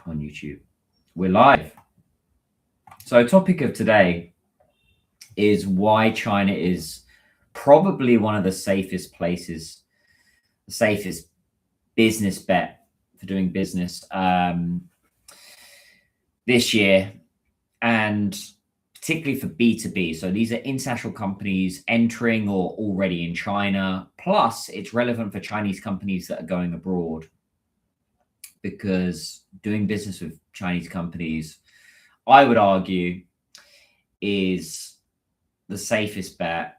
on YouTube. We're live. So, topic of today is why China is probably one of the safest places, the safest business bet for doing business this year, and particularly for B2B. So, these are international companies entering or already in China. Plus, it's relevant for Chinese companies that are going abroad because doing business with Chinese companies, I would argue, is the safest bet.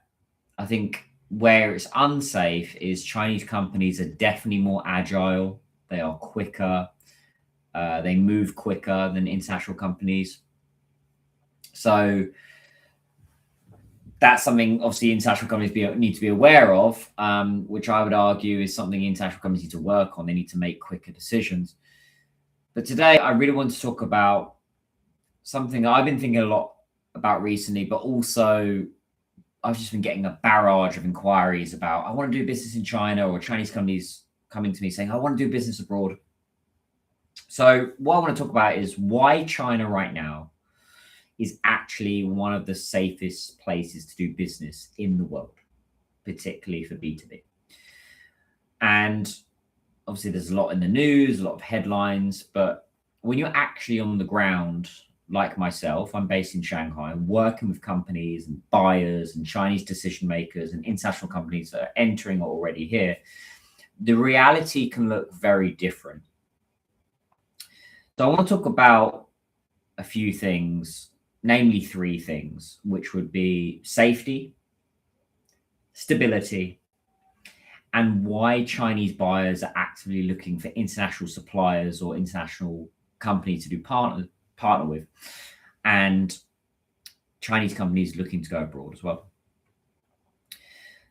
I think where it's unsafe is Chinese companies are definitely more agile. They are quicker. They move quicker than international companies. So that's something obviously international companies need to be aware of, which I would argue is something international companies need to work on. They need to make quicker decisions. But today I really want to talk about something I've been thinking a lot about recently, but also I've just been getting a barrage of inquiries about I want to do business in China, or Chinese companies coming to me saying I want to do business abroad. So what I want to talk about is why China right now is actually one of the safest places to do business in the world, particularly for B2B. And obviously there's a lot in the news, a lot of headlines, but when you're actually on the ground, like myself, I'm based in Shanghai, working with companies and buyers and Chinese decision makers and international companies that are entering or already here, the reality can look very different. So I want to talk about a few things, namely three things, which would be safety, stability, and why Chinese buyers are actively looking for international suppliers or international companies to do partner with, and Chinese companies looking to go abroad as well.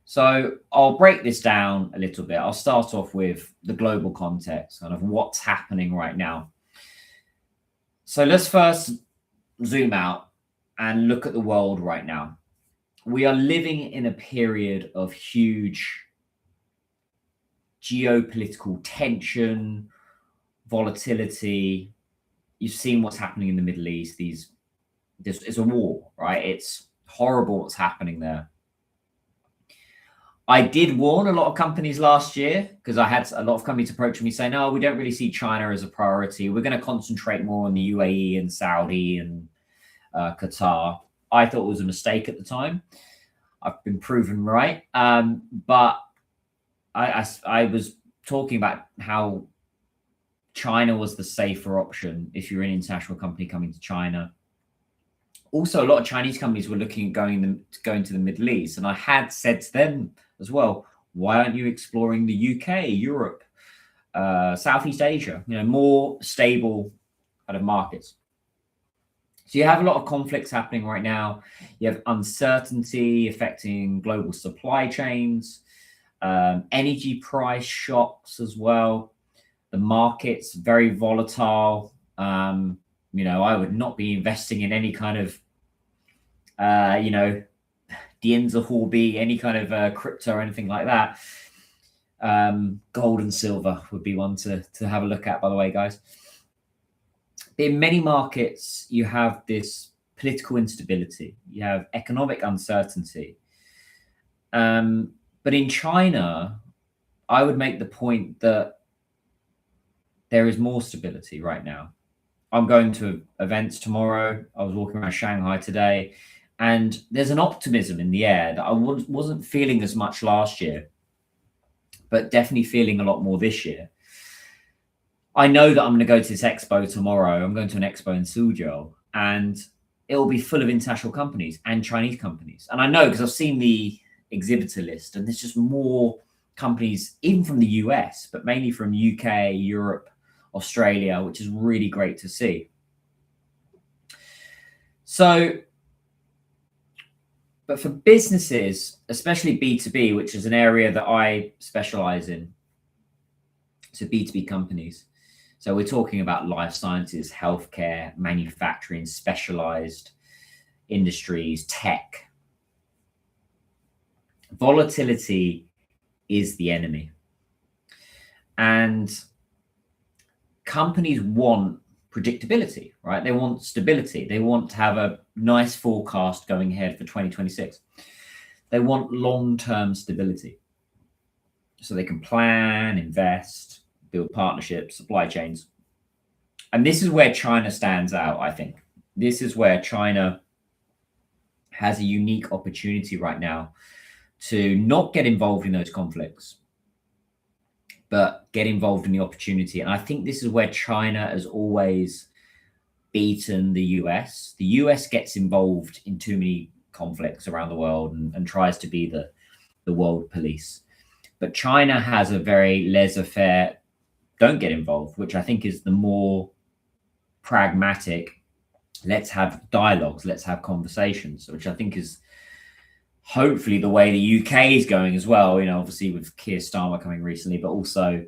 So I'll break this down a little bit. I'll start off with the global context, kind of what's happening right now. So let's first zoom out and look at the world right now. We are living in a period of huge geopolitical tension, volatility. You've seen what's happening in the Middle East. This is a war, right? It's horrible what's happening there. I did warn a lot of companies last year because I had a lot of companies approaching me saying, no, we don't really see China as a priority. We're going to concentrate more on the UAE and Saudi and Qatar. I thought it was a mistake at the time. I've been proven right. But I was talking about how China was the safer option if you're an international company coming to China. Also, a lot of Chinese companies were looking at going to the Middle East. And I had said to them as well, why aren't you exploring the UK, Europe, Southeast Asia, more stable kind of markets? So you have a lot of conflicts happening right now. You have uncertainty affecting global supply chains, energy price shocks as well. The market's very volatile. I would not be investing in any kind of, Dienza Huobi, any kind of crypto or anything like that. Gold and silver would be one to have a look at, by the way, guys. In many markets, you have this political instability. You have economic uncertainty. But in China, I would make the point that there is more stability right now. I'm going to events tomorrow. I was walking around Shanghai today, and there's an optimism in the air that I wasn't feeling as much last year, but definitely feeling a lot more this year. I know that I'm going to go to this expo tomorrow. I'm going to an expo in Suzhou, and it will be full of international companies and Chinese companies. And I know because I've seen the exhibitor list, and there's just more companies, even from the US, but mainly from UK, Europe, Australia, which is really great to see. So, but for businesses, especially B2B, which is an area that I specialize in, so B2B companies. So we're talking about life sciences, healthcare, manufacturing, specialized industries, tech. Volatility is the enemy. And companies want predictability, right? They want stability. They want to have a nice forecast going ahead for 2026. They want long-term stability so they can plan, invest, build partnerships, supply chains. And this is where China stands out, I think. This is where China has a unique opportunity right now to not get involved in those conflicts, but get involved in the opportunity. And I think this is where China has always beaten the US. The US gets involved in too many conflicts around the world and tries to be the world police. But China has a very laissez-faire, don't get involved, which I think is the more pragmatic, let's have dialogues, let's have conversations, which I think is hopefully the way the UK is going as well, obviously with Keir Starmer coming recently, but also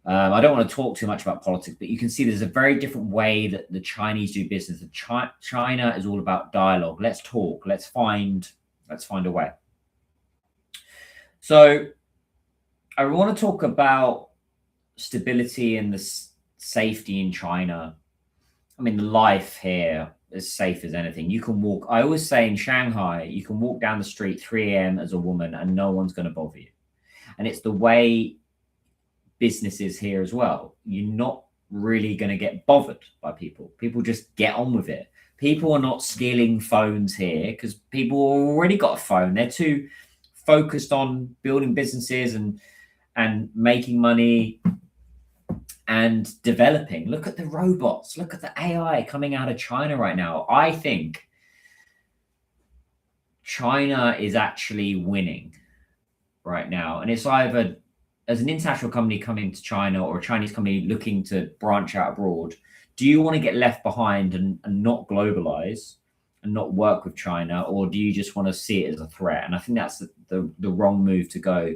I don't want to talk too much about politics, but you can see there's a very different way that the Chinese do business. China is all about dialogue. Let's talk. Let's find a way. So I want to talk about stability and the safety in China. I mean, the life here is safe as anything. You can walk. I always say in Shanghai, you can walk down the street 3 a.m. as a woman and no one's going to bother you. And it's the way business is here as well. You're not really going to get bothered by people. People just get on with it. People are not stealing phones here because people already got a phone. They're too focused on building businesses and making money and developing. Look at the robots. Look at the AI coming out of China right now. I think China is actually winning right now. And it's either as an international company coming to China or a Chinese company looking to branch out abroad, do you want to get left behind and not globalize and not work with China? Or do you just want to see it as a threat? And I think that's the wrong move to go.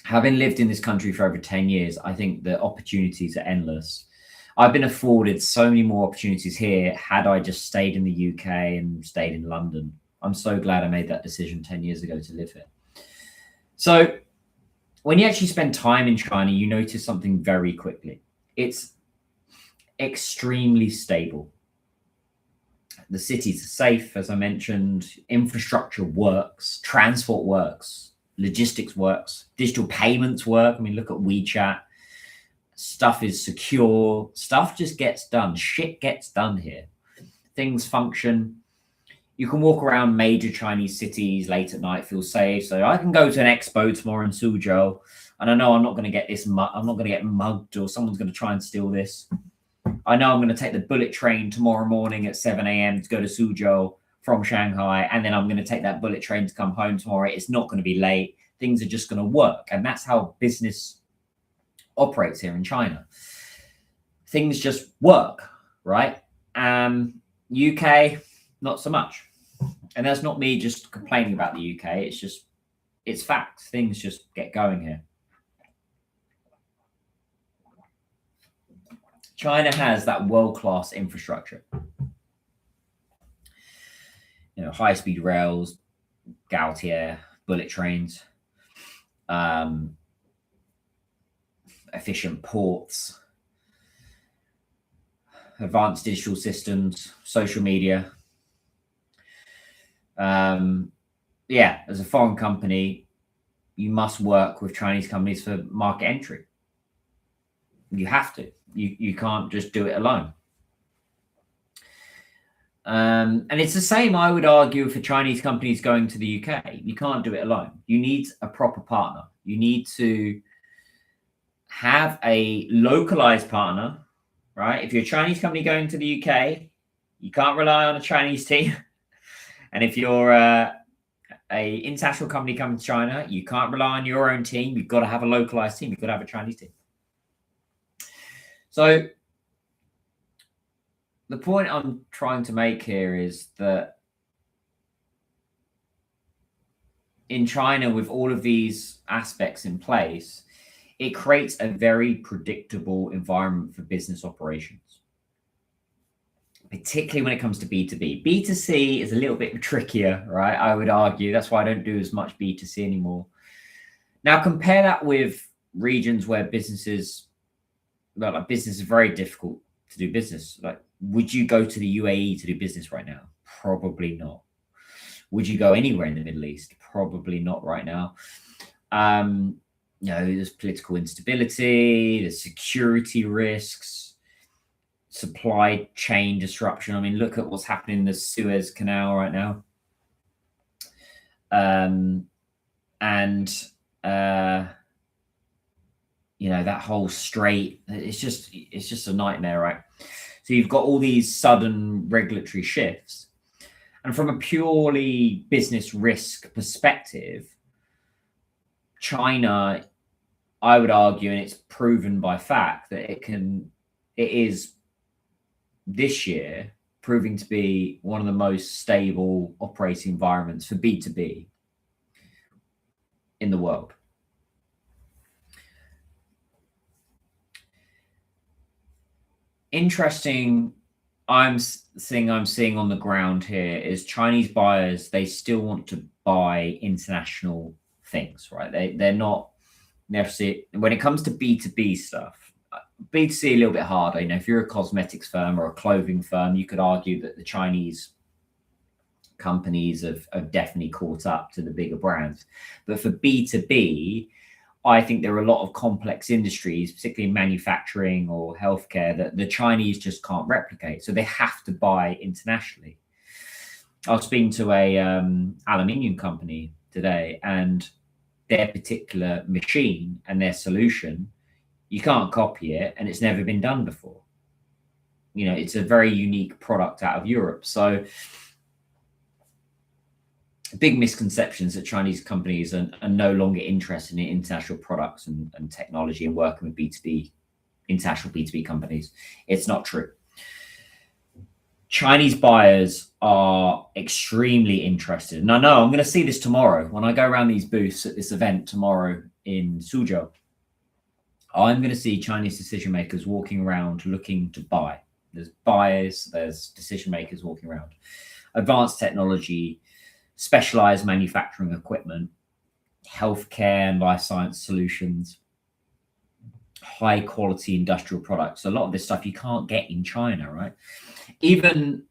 Having lived in this country for over 10 years, I think the opportunities are endless. I've been afforded so many more opportunities here had I just stayed in the UK and stayed in London. I'm so glad I made that decision 10 years ago to live here. So when you actually spend time in China, you notice something very quickly. It's extremely stable. The cities are safe, as I mentioned. Infrastructure works, transport works, logistics works, digital payments work. I mean, look at WeChat. Stuff is secure. Stuff just gets done. Shit gets done here. Things function. You can walk around major Chinese cities late at night, feel safe. So I can go to an expo tomorrow in Suzhou, and I know I'm not going to get this. I'm not going to get mugged, or someone's going to try and steal this. I know I'm going to take the bullet train tomorrow morning at 7 a.m. to go to Suzhou from Shanghai, and then I'm going to take that bullet train to come home tomorrow. It's not going to be late. Things are just going to work, and that's how business operates here in China. Things just work, right? UK, not so much. And that's not me just complaining about the UK. It's facts. Things just get going here. China has that world-class infrastructure. High-speed rails, Gautier, bullet trains, efficient ports, advanced digital systems, social media. As a foreign company, you must work with Chinese companies for market entry. You have to. You can't just do it alone. And it's the same, I would argue, for Chinese companies going to the UK. You can't do it alone. You need a proper partner. You need to have a localized partner, right? If you're a Chinese company going to the UK, you can't rely on a Chinese team. And if you're a international company coming to China, you can't rely on your own team. You've got to have a localized team. You've got to have a Chinese team. So the point I'm trying to make here is that in China, with all of these aspects in place, it creates a very predictable environment for business operations, particularly when it comes to B2B. B2C is a little bit trickier, right? I would argue. That's why I don't do as much B2C anymore. Now, compare that with regions where businesses like business is very difficult to do business. Like, would you go to the UAE to do business right now? Probably not. Would you go anywhere in the Middle East? Probably not right now. There's political instability, there's security risks, supply chain disruption. I mean, look at what's happening in the Suez Canal right now. That whole strait, it's just a nightmare, right? So you've got all these sudden regulatory shifts. And from a purely business risk perspective, China, I would argue, and it's proven by fact, that it is this year proving to be one of the most stable operating environments for B2B in the world. Interesting, I'm seeing on the ground here is Chinese buyers, they still want to buy international things, right? They're not necessarily, when it comes to B2B stuff, B2C a little bit harder. If you're a cosmetics firm or a clothing firm, you could argue that the Chinese companies have definitely caught up to the bigger brands. But for B2B, I think there are a lot of complex industries, particularly manufacturing or healthcare, that the Chinese just can't replicate. So they have to buy internationally. I was speaking to a aluminium company today, and their particular machine and their solution, you can't copy it, and it's never been done before. It's a very unique product out of Europe. So big misconceptions that Chinese companies are no longer interested in international products and technology and working with international B2B companies. It's not true. Chinese buyers are extremely interested. And I know I'm going to see this tomorrow when I go around these booths at this event tomorrow in Suzhou. I'm going to see Chinese decision makers walking around looking to buy. There's buyers, there's decision makers walking around. Advanced technology, specialized manufacturing equipment, healthcare and life science solutions, high quality industrial products. A lot of this stuff you can't get in China, right? Even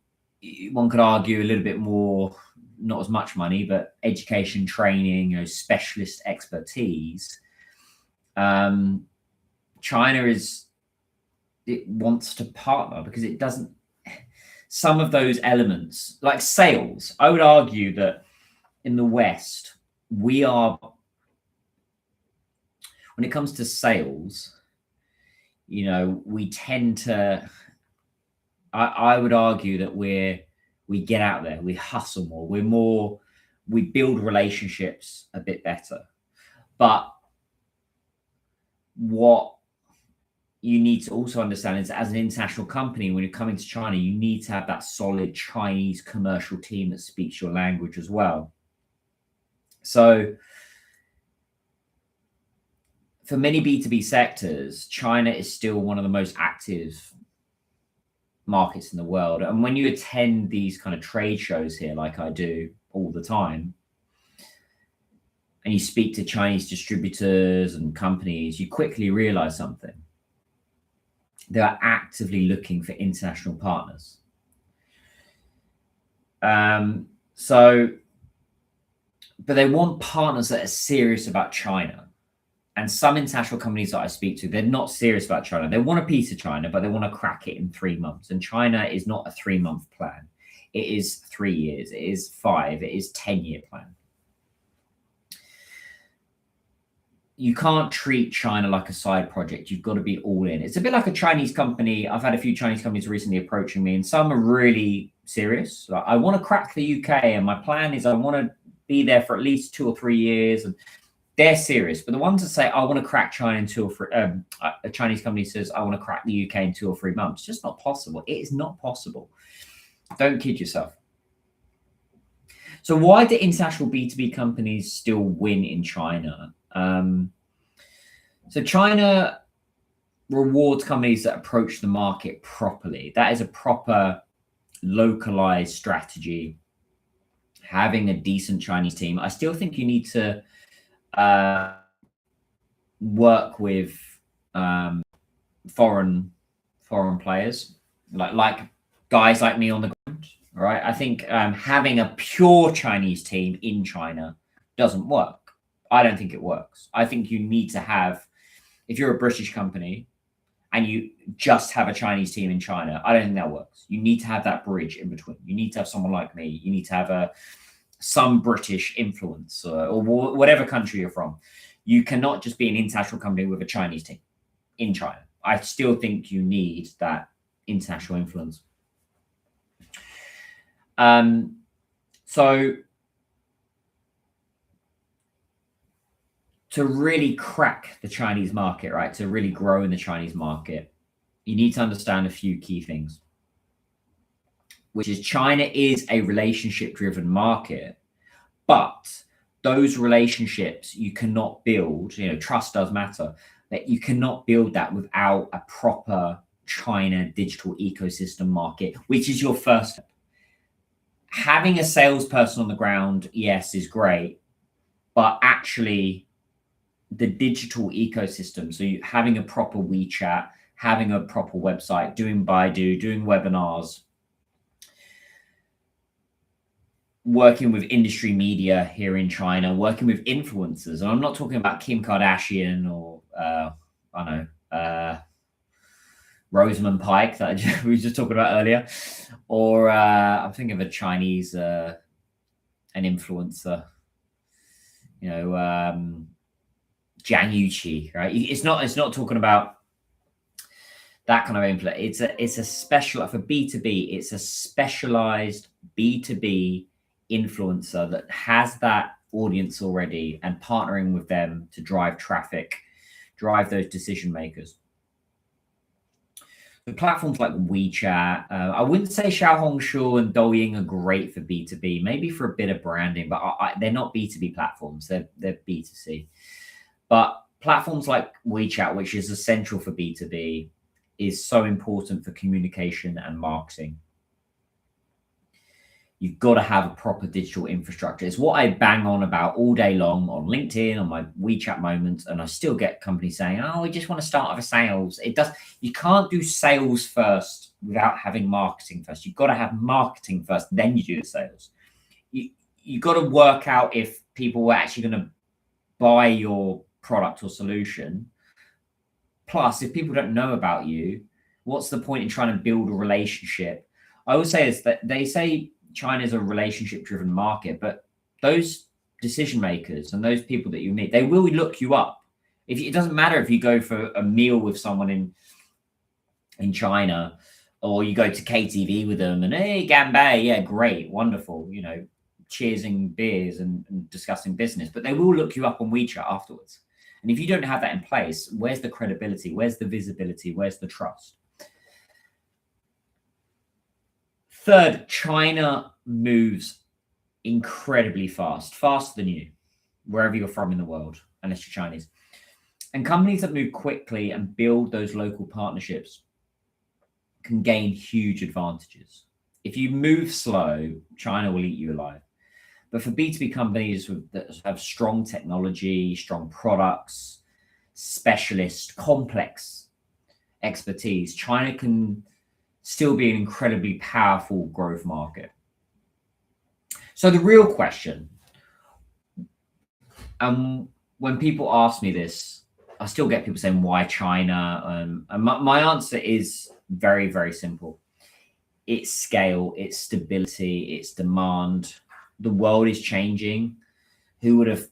one could argue a little bit more, not as much money, but education, training, specialist expertise. China it wants to partner because it doesn't. Some of those elements, like sales, I would argue that in the West, when it comes to sales, we tend to, I would argue that we get out there, we hustle more, we build relationships a bit better. But what you need to also understand is, as an international company, when you're coming to China, you need to have that solid Chinese commercial team that speaks your language as well. So for many B2B sectors, China is still one of the most active markets in the world. And when you attend these kind of trade shows here, like I do all the time, and you speak to Chinese distributors and companies, you quickly realize something. They are actively looking for international partners. But they want partners that are serious about China. And some international companies that I speak to, they're not serious about China. They want a piece of China, but they want to crack it in 3 months. And China is not a 3-month plan. It is 3 years. It is 5. It is 10-year plan. You can't treat China like a side project. You've got to be all in. It's a bit like a Chinese company. I've had a few Chinese companies recently approaching me, and some are really serious. Like, I want to crack the UK, and my plan is I want to be there for at least 2 or 3 years. And they're serious. But the ones that say, I want to crack China in 2 or 3, a Chinese company says, I want to crack the UK in 2 or 3 months. It's just not possible. It is not possible. Don't kid yourself. So why do international B2B companies still win in China? So China rewards companies that approach the market properly. That is a proper localized strategy. Having a decent Chinese team. I still think you need to work with foreign players, like guys like me on the ground. Right? I think having a pure Chinese team in China doesn't work. I don't think it works. I think you need to have, if you're a British company and you just have a Chinese team in China, I don't think that works. You need to have that bridge in between. You need to have someone like me. You need to have some British influence or whatever country you're from. You cannot just be an international company with a Chinese team in China. I still think you need that international influence. So to really crack the Chinese market, right, to really grow in the Chinese market, you need to understand a few key things, which is China is a relationship-driven market, but those relationships you cannot build, trust does matter, that you cannot build that without a proper China digital ecosystem market, which is your first step. Having a salesperson on the ground, yes, is great, but actually the digital ecosystem, so having a proper WeChat, having a proper website, doing Baidu, doing webinars, working with industry media here in China, working with influencers. And I'm not talking about Kim Kardashian or, Rosamund Pike that we were just talking about earlier, or I'm thinking of a Chinese, an influencer, Zhang Yuqi, right? It's not talking about that kind of influence. It's a special, for B2B, it's a specialized B2B influencer that has that audience already and partnering with them to drive traffic, drive those decision makers. The platforms like WeChat, I wouldn't say Xiaohongshu and Douyin are great for B2B, maybe for a bit of branding, but they're not B2B platforms, they're B2C. But platforms like WeChat, which is essential for B2B, is so important for communication and marketing. You've got to have a proper digital infrastructure. It's what I bang on about all day long on LinkedIn, on my WeChat moments, and I still get companies saying, "Oh, we just want to start with sales." You can't do sales first without having marketing first. You've got to have marketing first, then you do the sales. You've got to work out if people are actually going to buy your product or solution. Plus, if people don't know about you, what's the point in trying to build a relationship? I would say is that they say China is a relationship-driven market, but those decision makers and those people that you meet, they will look you up. It doesn't matter if you go for a meal with someone in China, or you go to KTV with them and, hey, Ganbei, yeah, great, wonderful, cheersing beers and discussing business, but they will look you up on WeChat afterwards. And if you don't have that in place, where's the credibility? Where's the visibility? Where's the trust? Third, China moves incredibly fast, faster than you, wherever you're from in the world, unless you're Chinese. And companies that move quickly and build those local partnerships can gain huge advantages. If you move slow, China will eat you alive. But for B2B companies that have strong technology, strong products, specialist, complex expertise, China can still be an incredibly powerful growth market. So the real question, when people ask me this, I still get people saying, why China? And my answer is very, very simple. It's scale, it's stability, it's demand. The world is changing. Who would have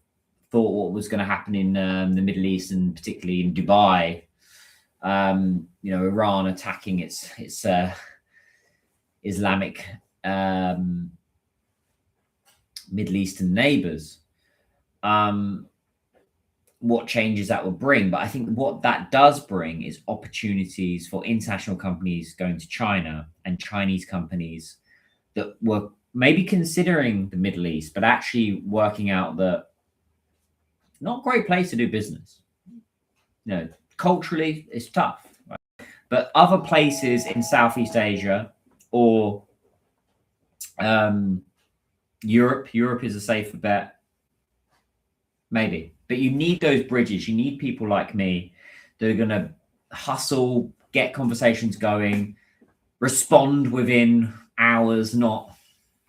thought what was going to happen in the Middle East, and particularly in Dubai? Iran attacking its Islamic Middle Eastern neighbors. What changes that will bring. But I think what that does bring is opportunities for international companies going to China and Chinese companies that were maybe considering the Middle East, but actually working out that not a great place to do business. Culturally, it's tough. Right? But other places in Southeast Asia or Europe is a safer bet. Maybe. But you need those bridges. You need people like me that are going to hustle, get conversations going, respond within hours, not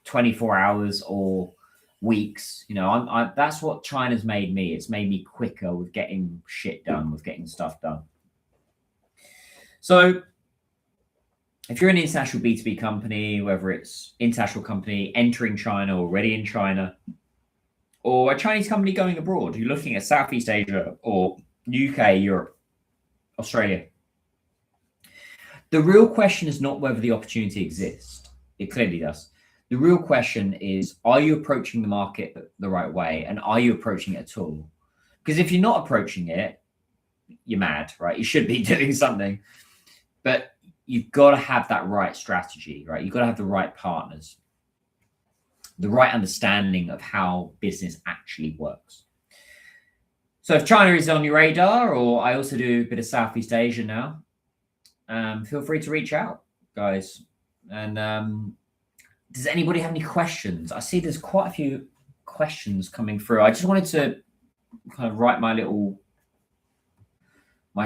24 hours or weeks. That's what China's made me. It's made me quicker with getting shit done, with getting stuff done. So if you're an international B2B company, whether it's international company entering China, already in China, or a Chinese company going abroad, you're looking at Southeast Asia or UK, Europe, Australia, the real question is not whether the opportunity exists. It clearly does. The real question is, are you approaching the market the right way? And are you approaching it at all? Because if you're not approaching it, you're mad, right? You should be doing something. But you've got to have that right strategy, right? You've got to have the right partners, the right understanding of how business actually works. So if China is on your radar, or I also do a bit of Southeast Asia now, feel free to reach out, guys. And does anybody have any questions? I see there's quite a few questions coming through. I just wanted to kind of write my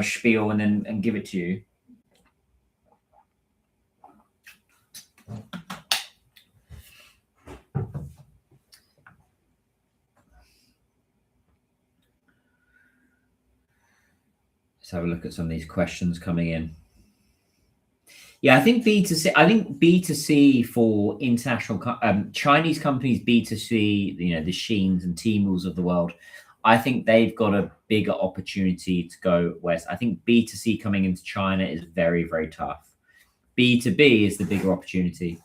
spiel and give it to you. Let's have a look at some of these questions coming in. Yeah, I think B2C. I think B2C for international Chinese companies, B2C, the Sheins and Tmall's of the world, I think they've got a bigger opportunity to go west. I think B2C coming into China is very, very tough. B2B is the bigger opportunity.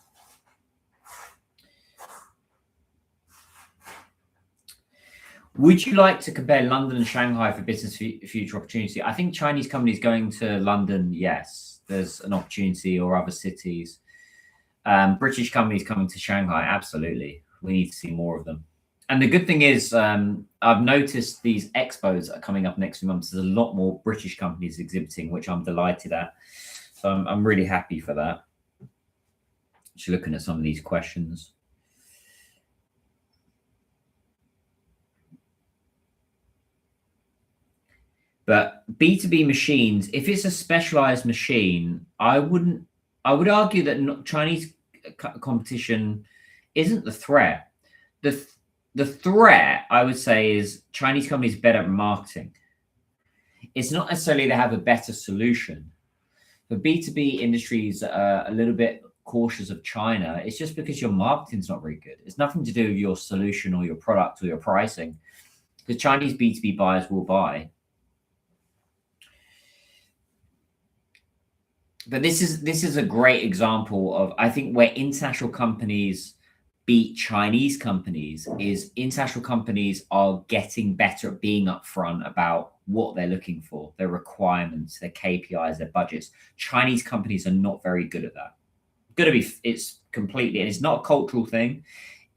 Would you like to compare London and Shanghai for business future opportunity? I think Chinese companies going to London, yes, there's an opportunity, or other cities. British companies coming to Shanghai, absolutely. We need to see more of them. And the good thing is, I've noticed these expos that are coming up next few months. There's a lot more British companies exhibiting, which I'm delighted at. So I'm really happy for that. Just looking at some of these questions. But B2B machines, if it's a specialized machine, I would argue that Chinese competition isn't the threat. The threat, I would say, is Chinese companies better at marketing. It's not necessarily they have a better solution. For B2B industries are a little bit cautious of China. It's just because your marketing's not very good. It's nothing to do with your solution or your product or your pricing, because Chinese B2B buyers will buy. But this is a great example of, I think, where international companies beat Chinese companies is international companies are getting better at being upfront about what they're looking for, their requirements, their KPIs, their budgets. Chinese companies are not very good at that. It's completely, and it's not a cultural thing.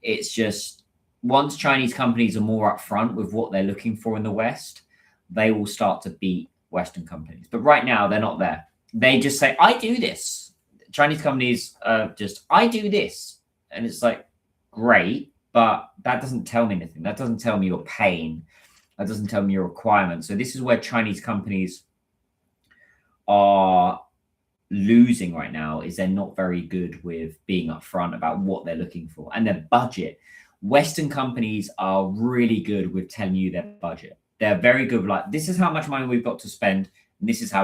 It's just once Chinese companies are more upfront with what they're looking for in the West, they will start to beat Western companies. But right now, they're not there. They just say, I do this. Chinese companies just, I do this. And it's like, great, but that doesn't tell me anything. That doesn't tell me your pain. That doesn't tell me your requirements. So this is where Chinese companies are losing right now, is they're not very good with being upfront about what they're looking for and their budget. Western companies are really good with telling you their budget. They're very good with, like, this is how much money we've got to spend, and this is how